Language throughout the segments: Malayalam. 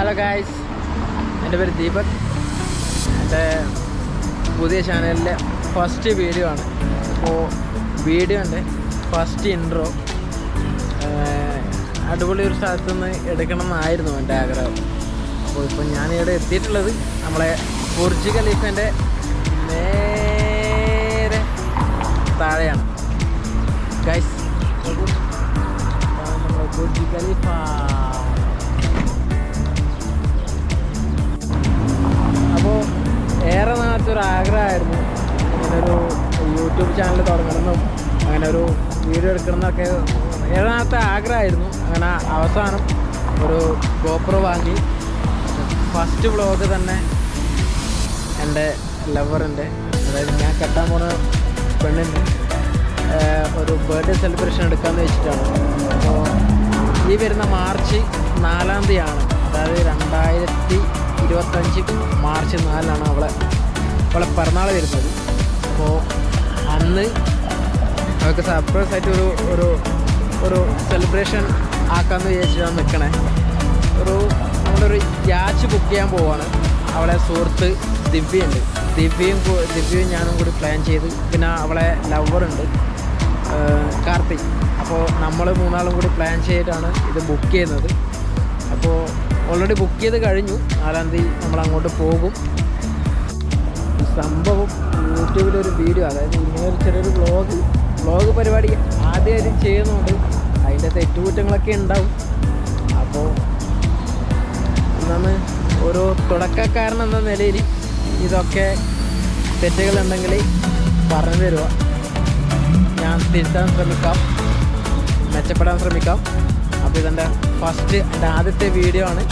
ഹലോ ഗായ്സ്, എൻ്റെ പേര് ദീപക്. എൻ്റെ പുതിയ ചാനലിലെ ഫസ്റ്റ് വീഡിയോ ആണ്. അപ്പോൾ വീഡിയോൻ്റെ ഫസ്റ്റ് ഇൻട്രോ അടിപൊളി ഒരു സ്ഥലത്തുനിന്ന് എടുക്കണം എന്നായിരുന്നു എൻ്റെ ആഗ്രഹം. അപ്പോൾ ഇപ്പോൾ ഞാനിവിടെ എത്തിയിട്ടുള്ളത് നമ്മളെ ബുർജ് ഖലീഫൻ്റെ നേരെ താഴെയാണ് ഗൈസ്. നമ്മളെ ബുർജ് ഖലീഫ. അപ്പോൾ ഏറെ നാളത്തൊരു ആഗ്രഹമായിരുന്നു ഇങ്ങനൊരു യൂട്യൂബ് ചാനൽ തുടങ്ങണമെന്നും അങ്ങനെ ഒരു വീഡിയോ എടുക്കണമെന്നൊക്കെ ഏറെ നാളത്തെ ആഗ്രഹമായിരുന്നു. അങ്ങനെ അവസാനം ഒരു ഗോപ്രോ വാങ്ങി ഫസ്റ്റ് വ്ളോഗ് തന്നെ എൻ്റെ ലവറിൻ്റെ, അതായത് ഞാൻ കെട്ടാൻ പോകുന്ന പെണ്ണിൻ്റെ ഒരു ബർത്ത്ഡേ സെലിബ്രേഷൻ എടുക്കാമെന്ന് വെച്ചിട്ടാണ്. അപ്പോൾ ഈ വരുന്ന മാർച്ച് 4-ാം തീയതിയാണ്, അതായത് 2025 മാർച്ച് 4-ാണ് അവളെ പിറന്നാൾ വരുന്നത്. അപ്പോൾ അന്ന് അവൾക്ക് സർപ്രൈസ് ആയിട്ട് ഒരു സെലിബ്രേഷൻ ആക്കാമെന്ന് വിചാരിച്ചിട്ടാണ് നിൽക്കണേ. നമ്മളൊരു യാച്ച് ബുക്ക് ചെയ്യാൻ പോവാണ്. അവളെ സുഹൃത്ത് ദിവ്യയുണ്ട്, ദിവ്യയും ഞാനും കൂടി പ്ലാൻ ചെയ്ത്, പിന്നെ അവളെ ലവറുണ്ട് കാർത്തിക്. അപ്പോൾ നമ്മൾ 3 കൂടി പ്ലാൻ ചെയ്തിട്ടാണ് ഇത് ബുക്ക് ചെയ്യുന്നത്. അപ്പോൾ ഓൾറെഡി ബുക്ക് ചെയ്ത് കഴിഞ്ഞു. 4-ാം തീയതി നമ്മൾ അങ്ങോട്ട് പോകും. സംഭവം യൂട്യൂബിലൊരു വീഡിയോ, അതായത് ഇങ്ങനൊരു ചെറിയൊരു വ്ളോഗ് പരിപാടി ആദ്യമായിട്ട് ചെയ്യുന്നുണ്ട്. അതിൻ്റെ തെറ്റുകുറ്റങ്ങളൊക്കെ ഉണ്ടാവും. അപ്പോൾ എന്നാണ് ഒരു തുടക്കക്കാരൻ എന്ന നിലയിൽ ഇതൊക്കെ തെറ്റുകളുണ്ടെങ്കിൽ പറഞ്ഞു തരിക. ഞാൻ തിരുത്താൻ ശ്രമിക്കാം, മെച്ചപ്പെടാൻ ശ്രമിക്കാം. അപ്പോൾ എൻ്റെ ആദ്യത്തെ വീഡിയോ ആണ്.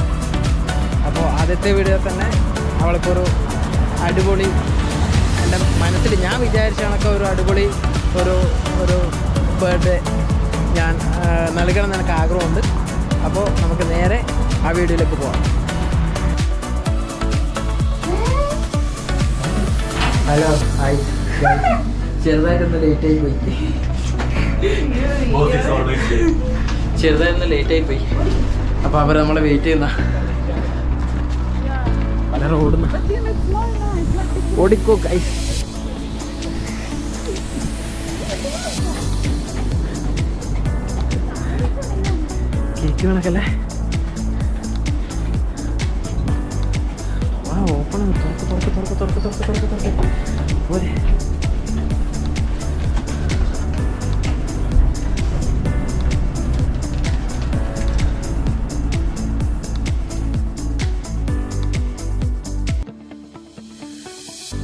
അപ്പോൾ ആദ്യത്തെ വീഡിയോ തന്നെ അവൾക്കൊരു അടിപൊളി, എൻ്റെ മനസ്സിൽ ഞാൻ വിചാരിച്ച കണക്ക് ഒരു അടിപൊളി ഒരു ബർത്ത്ഡേ ഞാൻ നൽകണം എന്ന് എനിക്ക് ആഗ്രഹമുണ്ട്. അപ്പോൾ നമുക്ക് നേരെ ആ വീഡിയോയിലേക്ക് പോകാം. Hello, hi. ചെറുതായിട്ടൊന്ന് ലേറ്റായി പോയി. അപ്പോൾ അവർ നമ്മളെ വെയിറ്റ് ചെയ്യുന്ന വളരെ ഓടിക്കോ ഗൈസ്. കേക്ക് കണക്കല്ലേ. ഓപ്പൺ തുറക്ക് പോരെ.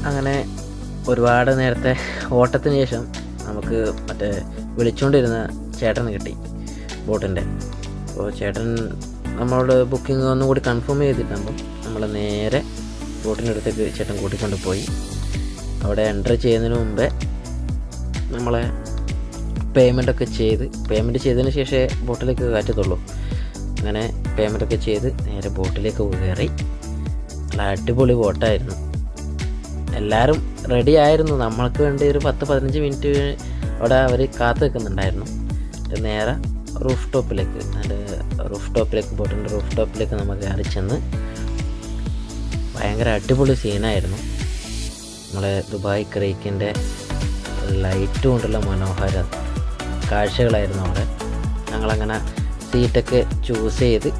അങ്ങനെ ഒരുപാട് നേരത്തെ ഓട്ടത്തിന് ശേഷം നമുക്ക് മറ്റേ വിളിച്ചുകൊണ്ടിരുന്ന ചേട്ടന് കിട്ടി, ബോട്ടിൻ്റെ. അപ്പോൾ ചേട്ടൻ നമ്മളോട് ബുക്കിംഗ് ഒന്നും കൂടി കൺഫേം ചെയ്തിട്ടാകുമ്പോൾ നമ്മൾ നേരെ ബോട്ടിൻ്റെ അടുത്തേക്ക് ചേട്ടൻ കൂട്ടിക്കൊണ്ട് പോയി. അവിടെ എൻ്റർ ചെയ്യുന്നതിന് മുമ്പേ നമ്മളെ പേയ്മെൻറ്റൊക്കെ ചെയ്തതിന് ശേഷമേ ബോട്ടിലേക്ക് കയറ്റത്തുള്ളൂ. അങ്ങനെ പേയ്മെൻറ്റൊക്കെ ചെയ്ത് നേരെ ബോട്ടിലേക്ക് കയറി. നല്ല അടിപൊളി ബോട്ടായിരുന്നു. എല്ലാവരും റെഡി ആയിരുന്നു. നമ്മൾക്ക് വേണ്ടി ഒരു 10-15 മിനിറ്റ് അവിടെ അവർ കാത്തു നിൽക്കുന്നുണ്ടായിരുന്നു. നേരെ റൂഫ് ടോപ്പിലേക്ക് ബോട്ടിൻ്റെ റൂഫ് ടോപ്പിലേക്ക് നമ്മൾ കയറി ചെന്ന് ഭയങ്കര അടിപൊളി സീനായിരുന്നു. നമ്മളെ ദുബായ് ക്രീക്കിൻ്റെ ലൈറ്റ് കൊണ്ടുള്ള മനോഹര കാഴ്ചകളായിരുന്നു അവിടെ. ഞങ്ങളങ്ങനെ സീറ്റൊക്കെ ചൂസ് ചെയ്ത്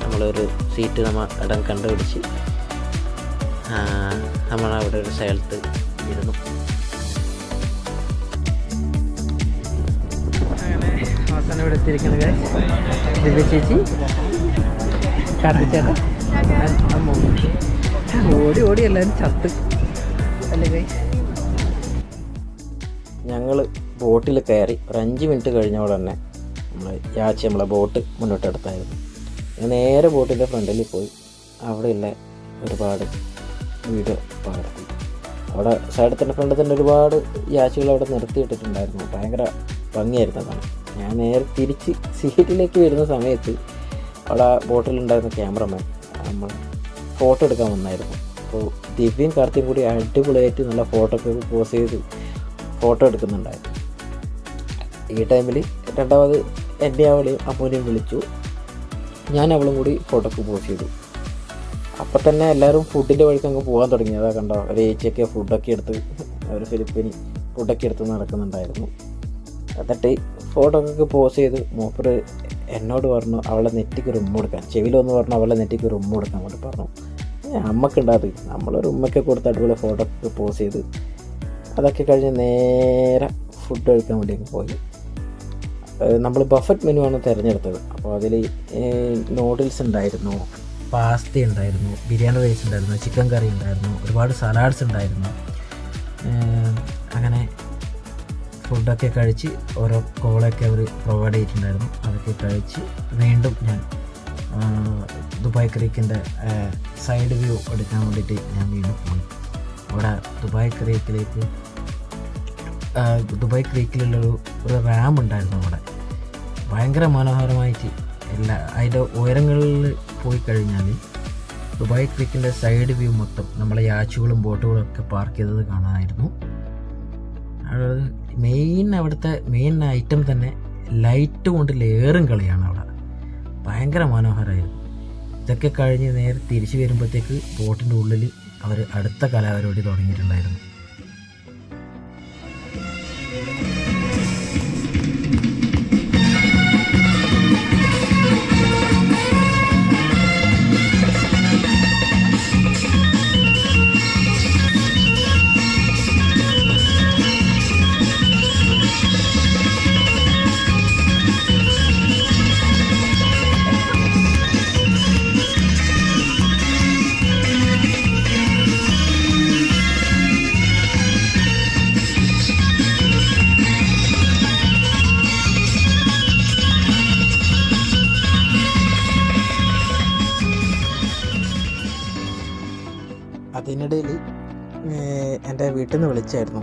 നമ്മളൊരു സീറ്റ് ഇടം കണ്ടുപിടിച്ച് നമ്മളവിടെ ഒരു സ്ഥലത്ത് ഇരുന്നു. അങ്ങനെ അവസാനം ഇവിടെ എത്തിയിരിക്കുന്നത് ദിവ്യ ചേച്ചി, കാർത്തിച്ചേട്ടൻ, ഓടി എല്ലാവരും ചത്ത് അല്ലേ കൈ. ഞങ്ങൾ ബോട്ടിൽ കയറി ഒരു 5 മിനിറ്റ് കഴിഞ്ഞോടെ തന്നെ നമ്മളെ ബോട്ട് മുന്നോട്ടെടുത്തായിരുന്നു. നേരെ ബോട്ടിൻ്റെ ഫ്രണ്ടിൽ പോയി അവിടെയുള്ള ഒരുപാട് വീഡിയോ പകർത്തി. അവിടെ സൈഡിൽ തന്നെ ഫ്രണ്ടിൽ തന്നെ ഒരുപാട് യാച്ചികൾ അവിടെ നിർത്തിയിട്ടിട്ടുണ്ടായിരുന്നു. ഭയങ്കര ഭംഗിയായിരുന്നു. അതാണ് ഞാൻ നേരെ തിരിച്ച് സീറ്റിലേക്ക് വരുന്ന സമയത്ത് അവിടെ ബോട്ടിലുണ്ടായിരുന്ന ക്യാമറമാൻ നമ്മൾ ഫോട്ടോ എടുക്കാൻ വന്നായിരുന്നു. അപ്പോൾ ദിവ്യയും കാർത്തിയും കൂടി അടിപൊളിയായിട്ട് നല്ല ഫോട്ടോ ഒക്കെ പോസ് ചെയ്ത് ഫോട്ടോ എടുക്കുന്നുണ്ടായിരുന്നു. ഈ ടൈമിൽ രണ്ടാമത് എൻ്റെ അവളെയും അമ്മൂനെയും വിളിച്ചു. ഞാൻ അവളും കൂടി ഫോട്ടോക്ക് പോസ്റ്റ് ചെയ്തു. അപ്പം തന്നെ എല്ലാവരും ഫുഡിൻ്റെ വഴിക്ക് അങ്ങ് പോകാൻ തുടങ്ങി. അതാ കണ്ടോ, ഒരു ഏച്ചിയൊക്കെ ഫുഡൊക്കെ എടുത്ത്, ഒരു ഫിലിപ്പീനി ഫുഡൊക്കെ എടുത്ത് നടക്കുന്നുണ്ടായിരുന്നു. എന്നിട്ട് ഫോട്ടോ ഒക്കെ പോസ് ചെയ്ത് മൂപ്പര് എന്നോട് പറഞ്ഞു അവളെ നെറ്റിക്ക് ഒരു ഉമ്മ കൊടുക്കാൻ, ചെവിയിലൊന്ന് പറഞ്ഞു അവളെ നെറ്റിക്ക് ഒരു ഉമ്മ കൊടുക്കാൻ വേണ്ടി പറഞ്ഞു. അമ്മക്കുണ്ടാത് നമ്മളൊരു ഉമ്മയ്ക്ക് കൊടുത്ത് അടിപൊളി ഫോട്ടോ ഒക്കെ പോസ് ചെയ്ത് അതൊക്കെ കഴിഞ്ഞ് നേരെ ഫുഡ് കഴിക്കാൻ വേണ്ടി പോയി. നമ്മൾ ബഫറ്റ് മെനു ആണ് തിരഞ്ഞെടുത്തത്. അപ്പോൾ അതിൽ നൂഡിൽസ് ഉണ്ടായിരുന്നു, പാസ്ത ഉണ്ടായിരുന്നു, ബിരിയാണി റൈസ് ഉണ്ടായിരുന്നു, ചിക്കൻ കറി ഉണ്ടായിരുന്നു, ഒരുപാട് സലാഡ്സ് ഉണ്ടായിരുന്നു. അങ്ങനെ ഫുഡൊക്കെ കഴിച്ച് ഓരോ കോളൊക്കെ അവർ പ്രൊവൈഡ് ചെയ്തിട്ടുണ്ടായിരുന്നു. അതൊക്കെ കഴിച്ച് വീണ്ടും ഞാൻ ദുബായ് ക്രീക്കിൻ്റെ സൈഡ് വ്യൂ എടുക്കാൻ വേണ്ടിയിട്ട് ഞാൻ വീണ്ടും പോയി. അവിടെ ദുബായ് ക്രീക്കിലുള്ളൊരു റാം ഉണ്ടായിരുന്നു. അവിടെ ഭയങ്കര മനോഹരമായിട്ട് അതിൻ്റെ ഉയരങ്ങളിൽ പോയി കഴിഞ്ഞാൽ ദുബായ് ക്രീക്കിൻ്റെ സൈഡ് വ്യൂ മൊത്തം നമ്മളെ യാച്ചുകളും ബോട്ടുകളും ഒക്കെ പാർക്ക് ചെയ്തത് കാണാമായിരുന്നു. അവിടുത്തെ മെയിൻ ഐറ്റം തന്നെ ലൈറ്റ് കൊണ്ട് ലേറും കളിയാണ്. അവിടെ ഭയങ്കര മനോഹരമായിരുന്നു. ഇതൊക്കെ കഴിഞ്ഞ് നേരെ തിരിച്ചു വരുമ്പോഴത്തേക്ക് ബോട്ടിൻ്റെ ഉള്ളിൽ അവർ അടുത്ത കലാപരിപാടി തുടങ്ങിയിട്ടുണ്ടായിരുന്നു. അതിനിടയിൽ എൻ്റെ വീട്ടിൽ നിന്ന് വിളിച്ചായിരുന്നു.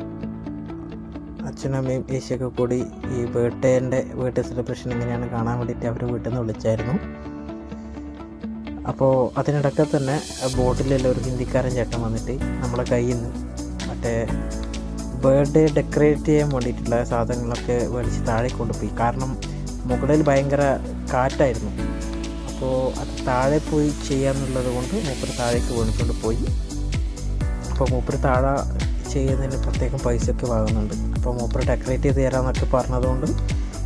അച്ഛനും അമ്മയും ഏശിയൊക്കെ കൂടി ഈ ബർത്ത്ഡേ സെലിബ്രേഷൻ എങ്ങനെയാണ് കാണാൻ വേണ്ടിയിട്ട് അവർ വീട്ടിൽ നിന്ന് വിളിച്ചായിരുന്നു. അപ്പോൾ അതിനിടയ്ക്ക് തന്നെ ബോട്ടിലുള്ള ഒരു ഹിന്ദിക്കാരൻ ചേട്ടൻ വന്നിട്ട് നമ്മളെ കയ്യിൽ നിന്ന് മറ്റേ ബർത്ത്ഡേ ഡെക്കറേറ്റ് ചെയ്യാൻ വേണ്ടിയിട്ടുള്ള സാധനങ്ങളൊക്കെ മേടിച്ച് താഴെ കൊണ്ടുപോയി. കാരണം മുകളിൽ ഭയങ്കര കാറ്റായിരുന്നു. അപ്പോൾ അത് താഴെ പോയി ചെയ്യാമെന്നുള്ളത് കൊണ്ട് മൂപ്പര് താഴേക്ക് വീണിക്കൊണ്ട് പോയി. അപ്പോൾ മൂപ്പര് താഴെ ചെയ്യുന്നതിന് പ്രത്യേകം പൈസയൊക്കെ വാങ്ങുന്നുണ്ട്. അപ്പോൾ മൂപ്പര് ഡെക്കറേറ്റ് ചെയ്ത് തരാമെന്നൊക്കെ പറഞ്ഞതുകൊണ്ട്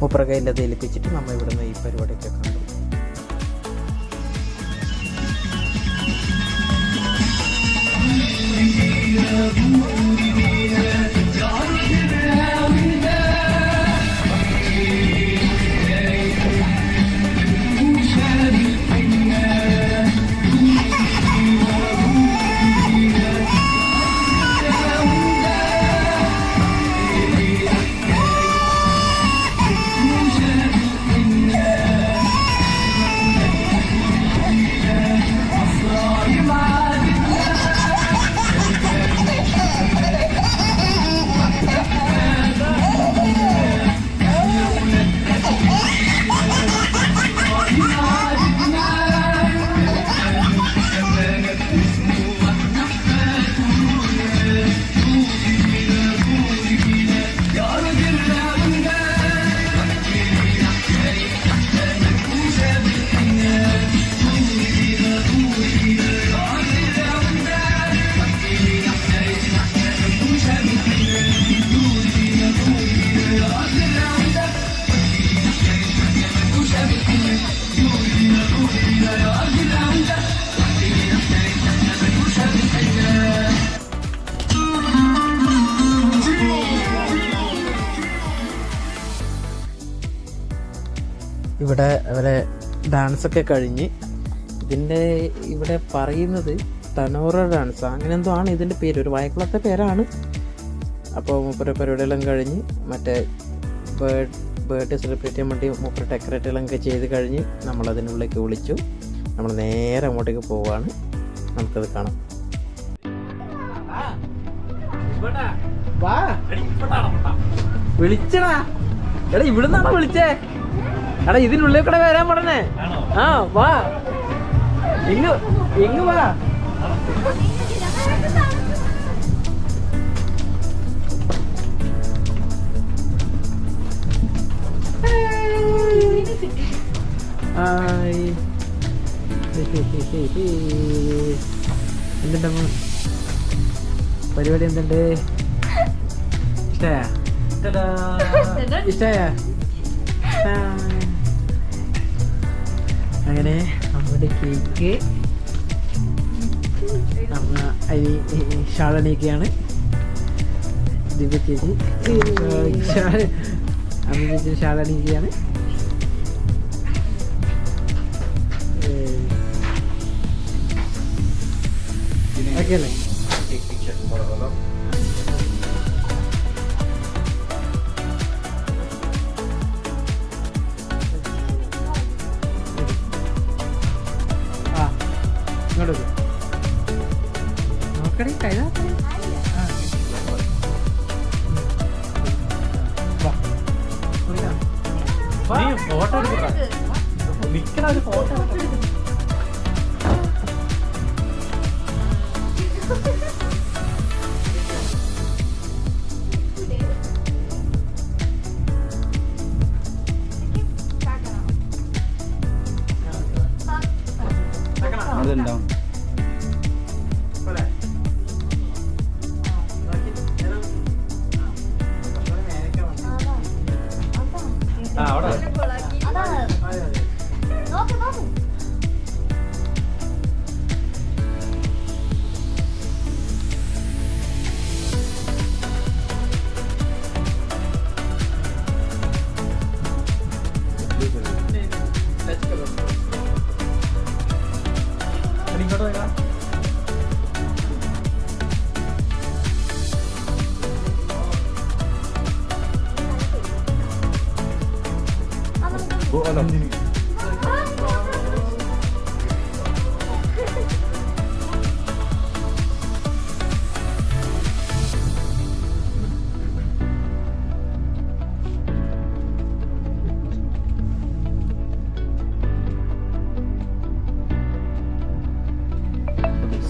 മൂപ്പരെ കയ്യിൽ അത് ഏൽപ്പിച്ചിട്ട് നമ്മൾ ഇവിടുന്ന് ഈ പരിപാടിയൊക്കെ കണ്ടു. ഇവിടെ അവരെ ഡാൻസൊക്കെ കഴിഞ്ഞ് ഇവിടെ പറയുന്നത് തനോറ ഡാൻസ് അങ്ങനെ എന്തോ ആണ് ഇതിൻ്റെ പേര്, ഒരു വയക്കുളത്തെ പേരാണ്. അപ്പോൾ മൂപ്പര പരിപാടിയെല്ലാം കഴിഞ്ഞ് മറ്റേ ബർത്ത്ഡേ സെലിബ്രേറ്റ് ചെയ്യാൻ വേണ്ടി മൂപ്പര ഡെക്കറേറ്റെല്ലാം ചെയ്ത് കഴിഞ്ഞ് നമ്മളതിനുള്ളിലേക്ക് വിളിച്ചു. നമ്മൾ നേരെ അങ്ങോട്ടേക്ക് പോവാണ്. നമുക്കത് കാണാം. വിളിച്ചടാ എടാ, ഇവിടുന്നാണോ വിളിച്ചേ? എടാ ഇതിനുള്ളിൽ കൂടെ വരാൻ പറഞ്ഞേ. ആ വാ, ഇങ്ങ് വാ. ഹായ് എന്തുണ്ടമ്മ പരിപാടി? എന്തുണ്ട്? ഇഷ്ടമായ? ഇഷ്ടമായ? അങ്ങനെ നമ്മുടെ കേക്ക് അമ്മ ഷാളണിയൊക്കെയാണ്. ദിവ്യ ചേച്ചി അമ്മ ചേച്ചി ഷാളണിയൊക്കെയാണ്. ഓക്കെ അല്ലേ? ആ ഇങ്ങോട്ട് നോക്കണേ കൈ നോക്കണേ. ഫോട്ടോ എടുക്കാം. നിൽക്കണ ഒരു ഫോട്ടോ എടുക്കാം. അതുണ്ടാവും.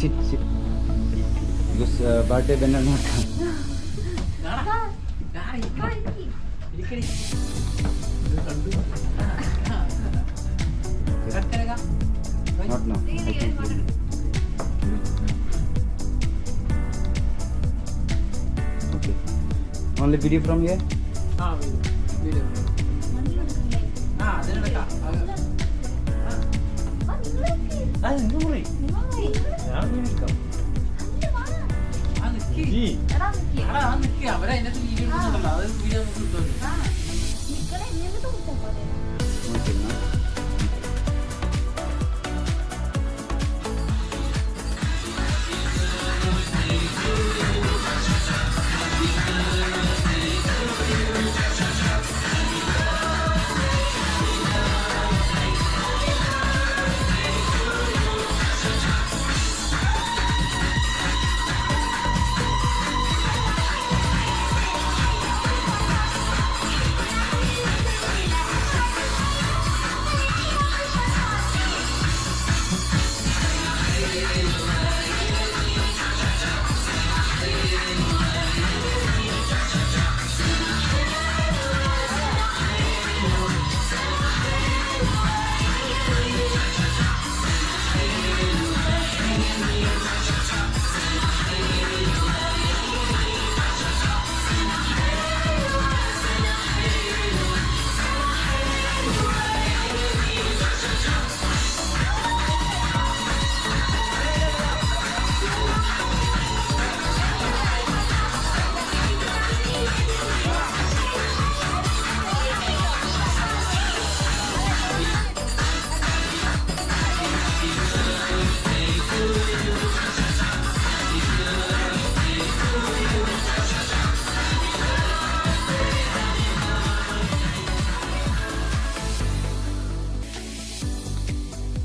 Sit. Because birthday banner not come. Not now. I think. Okay. Only video from here? Video.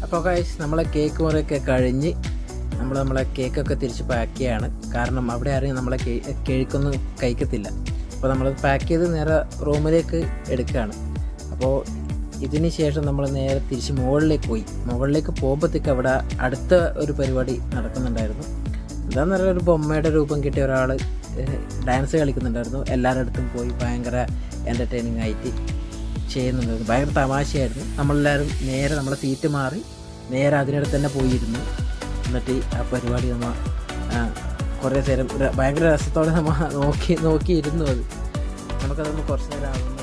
അപ്പോൾ ഗൈസ് നമ്മളെ കേക്ക് മുറിയൊക്കെ കഴിഞ്ഞ് നമ്മളെ കേക്കൊക്കെ തിരിച്ച് പാക്ക് ചെയ്യാണ്. കാരണം അവിടെ ആരെയും നമ്മളെ കേക്കൊന്നും കഴിക്കത്തില്ല. അപ്പോൾ നമ്മൾ പാക്ക് ചെയ്ത് നേരെ റൂമിലേക്ക് എടുക്കുകയാണ്. അപ്പോൾ ഇതിന് ശേഷം നമ്മൾ നേരെ തിരിച്ച് മുകളിലേക്ക് പോകുമ്പോഴത്തേക്ക് അവിടെ അടുത്ത ഒരു പരിപാടി നടക്കുന്നുണ്ടായിരുന്നു. എന്താണെന്ന് പറഞ്ഞാൽ ഒരു ബൊമ്മയുടെ രൂപം കിട്ടിയ ഒരാൾ ഡാൻസ് കളിക്കുന്നുണ്ടായിരുന്നു. എല്ലാവരുടെ അടുത്തും പോയി ഭയങ്കര എൻ്റർടൈനിങ് ആയിട്ട് ചെയ്യുന്നുണ്ടായിരുന്നു. ഭയങ്കര തമാശയായിരുന്നു. നമ്മളെല്ലാവരും നേരെ നമ്മളെ സീറ്റ് മാറി നേരെ അതിനിടത്ത് തന്നെ പോയിരുന്നു. എന്നിട്ട് ആ പരിപാടി നമ്മൾ കുറേ നേരം ഭയങ്കര രസത്തോടെ നമ്മൾ നോക്കിയിരുന്നു. അത് നമുക്കതൊന്ന് കുറച്ച് നേരം ആവുന്നതാണ്.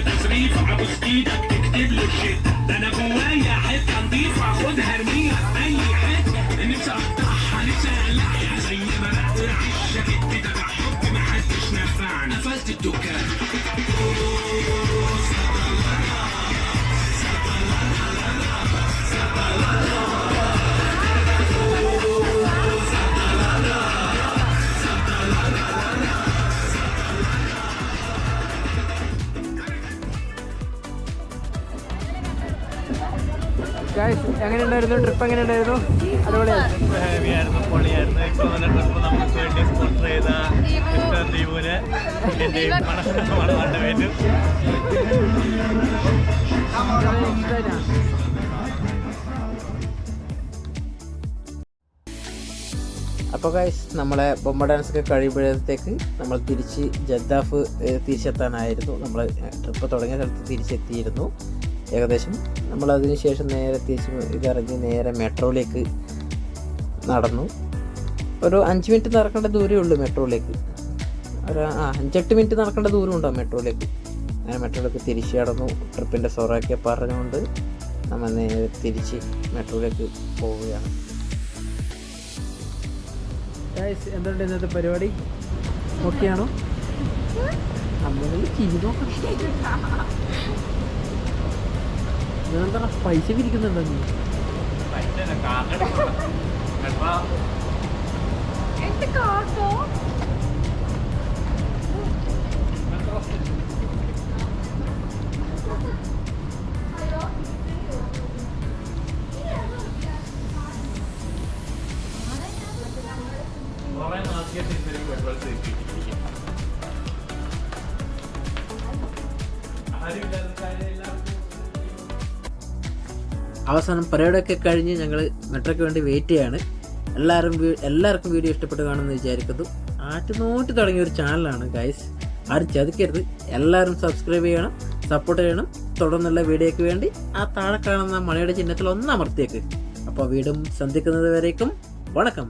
تصريف ابوس ايدك تكتب له الشيت ده انا جوايا حته نضيفه خدها ارميها في اي حته نفسي اقطعها نفسي اقلعها زي ما بقطع الشاكيت كده بحب محدش نفعني قفلت الدكان. എങ്ങനെയുണ്ടായിരുന്നു ട്രിപ്പ്? എങ്ങനെയുണ്ടായിരുന്നു? അടിപൊളിയായിരുന്നു. ഹെവിയായിരുന്നു, പൊളിയായിരുന്നു. ഇപ്പോൾ നല്ല ട്രിപ്പ് നമുക്ക് വേണ്ടി സ്പോൺസർ ചെയ്ത മിസ്റ്റർ ദീപുവിന് എൻ്റെയും മണവാണ്ട പേര്. അപ്പോൾ ഗൈസ് നമ്മളെ ബൊമ്മ ഡാൻസൊക്കെ കഴിയുമ്പോഴത്തേക്ക് നമ്മൾ തിരിച്ച് ജദ്ദാഫ് തിരിച്ചെത്താനായിരുന്നു. നമ്മൾ ട്രിപ്പ് തുടങ്ങിയ സ്ഥലത്ത് തിരിച്ചെത്തിയിരുന്നു. ഏകദേശം നമ്മളതിന് ശേഷം നേരെ തിരിച്ച് ഇറങ്ങി നേരെ മെട്രോയിലേക്ക് നടന്നു. ഒരു 5 മിനിറ്റ് നടക്കേണ്ട ദൂരമേ ഉള്ളൂ മെട്രോയിലേക്ക്. ഒരു 5-8 മിനിറ്റ് നടക്കേണ്ട ദൂരം ഉണ്ടാവും മെട്രോയിലേക്ക്. അങ്ങനെ മെട്രോയിലേക്ക് തിരിച്ച് കടന്നു. ട്രിപ്പിൻ്റെ സൊറയൊക്കെ പറഞ്ഞുകൊണ്ട് നമ്മൾ നേരെ തിരിച്ച് മെട്രോയിലേക്ക് പോവുകയാണ്. എന്തുണ്ട് ഇന്നത്തെ പരിപാടി? ഓക്കെയാണോ? അമ്മ ചിരി നോക്കണം. എന്താ പൈസ പിരിക്കുന്നുണ്ടോ നീ? അവസാനം പരേഡൊക്കെ കഴിഞ്ഞ് ഞങ്ങൾ മെട്രോയ്ക്ക് വേണ്ടി വെയിറ്റ് ചെയ്യാണ്. എല്ലാവർക്കും വീഡിയോ ഇഷ്ടപ്പെട്ട് കാണുമെന്ന് വിചാരിക്കുന്നു. ആറ്റുനോട്ട് തുടങ്ങിയ ഒരു ചാനലാണ് ഗൈസ്. ആരും ചതിക്കരുത്. എല്ലാവരും സബ്സ്ക്രൈബ് ചെയ്യണം, സപ്പോർട്ട് ചെയ്യണം. തുടർന്നുള്ള വീഡിയോയ്ക്ക് വേണ്ടി ആ താഴെ കാണുന്ന മണിയുടെ ചിഹ്നത്തിൽ ഒന്ന് അമർത്തിയേക്ക്. അപ്പോൾ വീണ്ടും സന്ധിക്കുന്നത് വരേക്കും വണക്കം.